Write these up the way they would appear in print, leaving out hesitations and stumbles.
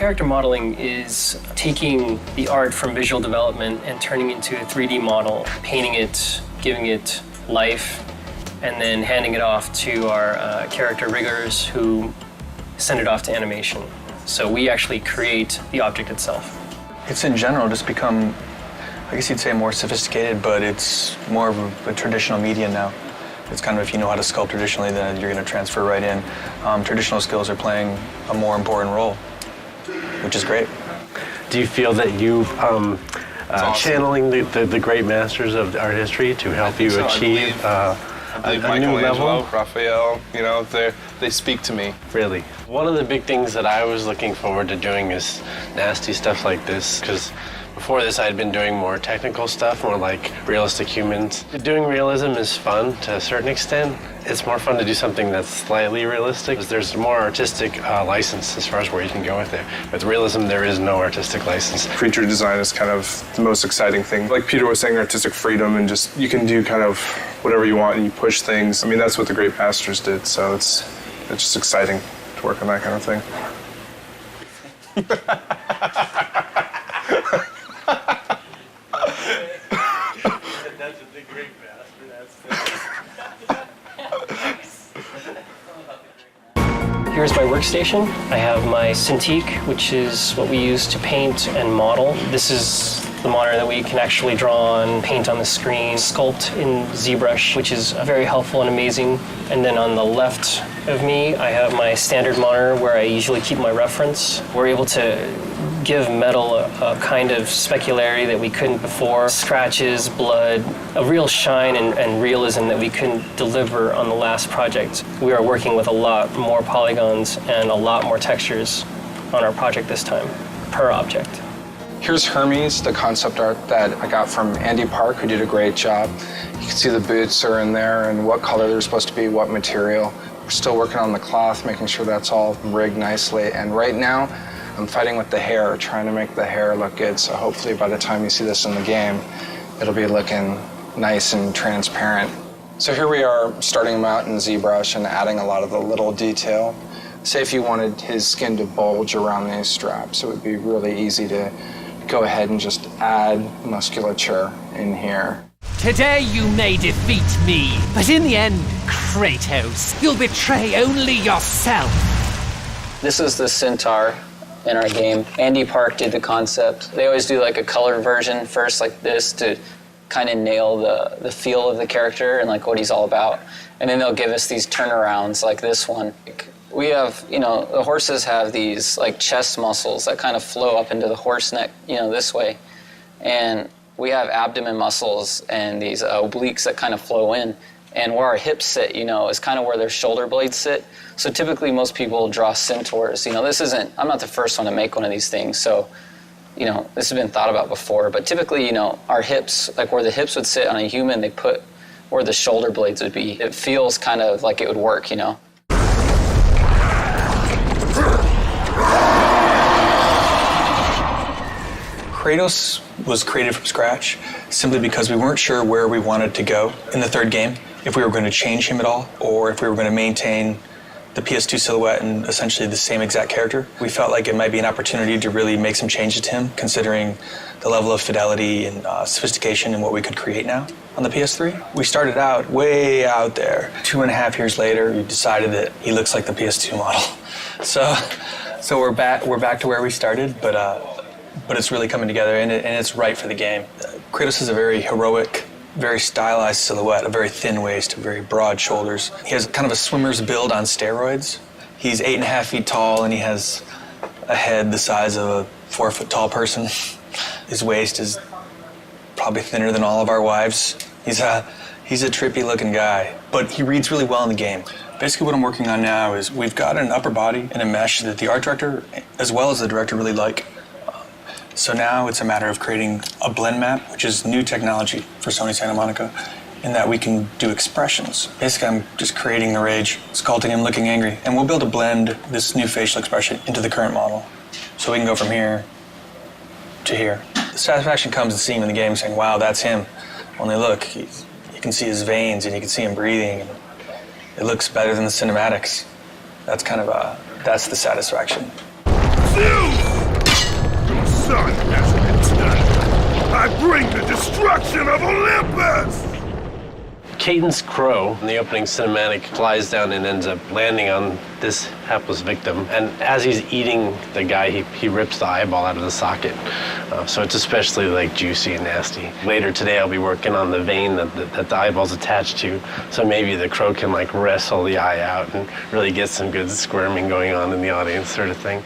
Character modeling is taking the art from visual development and turning it into a 3D model, painting it, giving it life, and then handing it off to our character riggers who send it off to animation. So we actually create the object itself. It's in general just become, I guess you'd say, more sophisticated, but it's more of a traditional medium now. It's kind of, if you know how to sculpt traditionally, then you're going to transfer right in. Traditional skills are playing a more important role, which is great. Do you feel that you awesome. channeling the great masters of art history to help you achieve I believe a new level? Raphael, you know, they speak to me. Really? One of the big things that I was looking forward to doing is nasty stuff like this, because before this I had been doing more technical stuff, more like realistic humans. Doing realism is fun to a certain extent. It's more fun to do something that's slightly realistic. There's more artistic license as far as where you can go with it. With realism, there is no artistic license. Creature design is kind of the most exciting thing. Like Peter was saying, artistic freedom, and just you can do kind of whatever you want and you push things. I mean, that's what the great masters did, so it's just exciting to work on that kind of thing. Here's my workstation. I have my Cintiq, which is what we use to paint and model. This is the monitor that we can actually draw on, paint on the screen, sculpt in ZBrush, which is very helpful and amazing. And then on the left of me, I have my standard monitor where I usually keep my reference. We're able to give metal a kind of specularity that we couldn't before. Scratches, blood, a real shine and realism that we couldn't deliver on the last project. We are working with a lot more polygons and a lot more textures on our project this time, per object. Here's Hermes, the concept art that I got from Andy Park, who did a great job. You can see the boots are in there and what color they're supposed to be, what material. We're still working on the cloth, making sure that's all rigged nicely. And right now, I'm fighting with the hair, trying to make the hair look good. So hopefully by the time you see this in the game, it'll be looking nice and transparent. So here we are starting him out in ZBrush and adding a lot of the little detail. Say if you wanted his skin to bulge around these straps, it would be really easy to go ahead and just add musculature in here. Today you may defeat me, but in the end, Kratos, you'll betray only yourself. This is the Centaur in our game. Andy Park did the concept. They always do like a color version first, like this, to kind of nail the feel of the character and like what he's all about. And then they'll give us these turnarounds like this one. We have, you know, the horses have these like chest muscles that kind of flow up into the horse neck, you know, this way. And we have abdomen muscles and these obliques that kind of flow in. And where our hips sit, you know, is kind of where their shoulder blades sit. So typically most people draw centaurs. You know, I'm not the first one to make one of these things, so, you know, this has been thought about before. But typically, you know, our hips, like where the hips would sit on a human, they put where the shoulder blades would be. It feels kind of like it would work, you know. Kratos was created from scratch simply because we weren't sure where we wanted to go in the third game, if we were going to change him at all, or if we were going to maintain the PS2 silhouette and essentially the same exact character. We felt like it might be an opportunity to really make some changes to him, considering the level of fidelity and sophistication and what we could create now on the PS3. We started out way out there. 2.5 years later, we decided that he looks like the PS2 model. So we're back to where we started, but it's really coming together, and it's right for the game. Kratos is a very heroic, very stylized silhouette, a very thin waist, very broad shoulders. He has kind of a swimmer's build on steroids. He's 8.5 feet tall, and he has a head the size of a 4-foot-tall person. His waist is probably thinner than all of our wives. He's a trippy-looking guy, but he reads really well in the game. Basically what I'm working on now is we've got an upper body and a mesh that the art director, as well as the director, really like. So now it's a matter of creating a blend map, which is new technology for Sony Santa Monica, in that we can do expressions. Basically, I'm just creating the rage, sculpting him looking angry, and we'll be able to blend this new facial expression into the current model. So we can go from here to here. The satisfaction comes in seeing him in the game saying, wow, that's him. Only look, you can see his veins and you can see him breathing. And it looks better than the cinematics. That's kind of that's the satisfaction. son has returned. I bring the destruction of Olympus! Caden's crow in the opening cinematic flies down and ends up landing on this hapless victim. And as he's eating the guy, he rips the eyeball out of the socket. So it's especially like juicy and nasty. Later today, I'll be working on the vein that the eyeball's attached to. So maybe the crow can like wrestle the eye out and really get some good squirming going on in the audience sort of thing.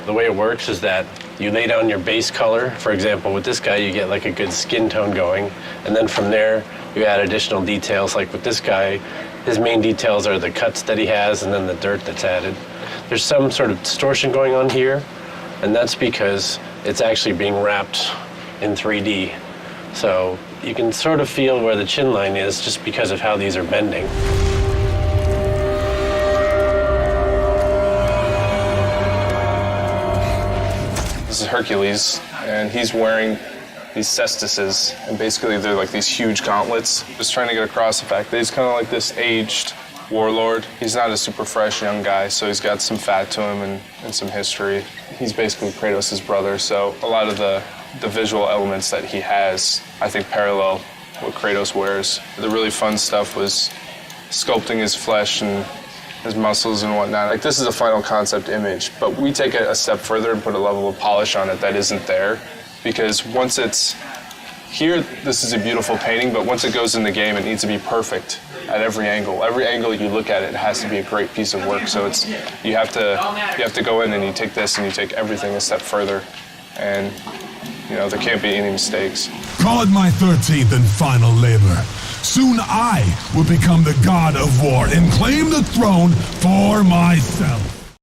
The way it works is that you lay down your base color. For example, with this guy, you get like a good skin tone going. And then from there, you add additional details. Like with this guy, his main details are the cuts that he has and then the dirt that's added. There's some sort of distortion going on here, and that's because it's actually being wrapped in 3D. So you can sort of feel where the chin line is just because of how these are bending. This is Hercules, and he's wearing these cestices, and basically they're like these huge gauntlets. Just trying to get across the fact that he's kind of like this aged warlord. He's not a super fresh young guy, so he's got some fat to him and some history. He's basically Kratos' brother, so a lot of the visual elements that he has, I think, parallel what Kratos wears. The really fun stuff was sculpting his flesh and his muscles and whatnot. Like, this is a final concept image, but we take it a step further and put a level of polish on it that isn't there. Because once it's here, this is a beautiful painting, but once it goes in the game, it needs to be perfect at every angle. Every angle you look at it has to be a great piece of work. So it's you have to go in and you take this and you take everything a step further, and there can't be any mistakes. Call it my 13th and final labor. Soon I will become the god of war and claim the throne for myself.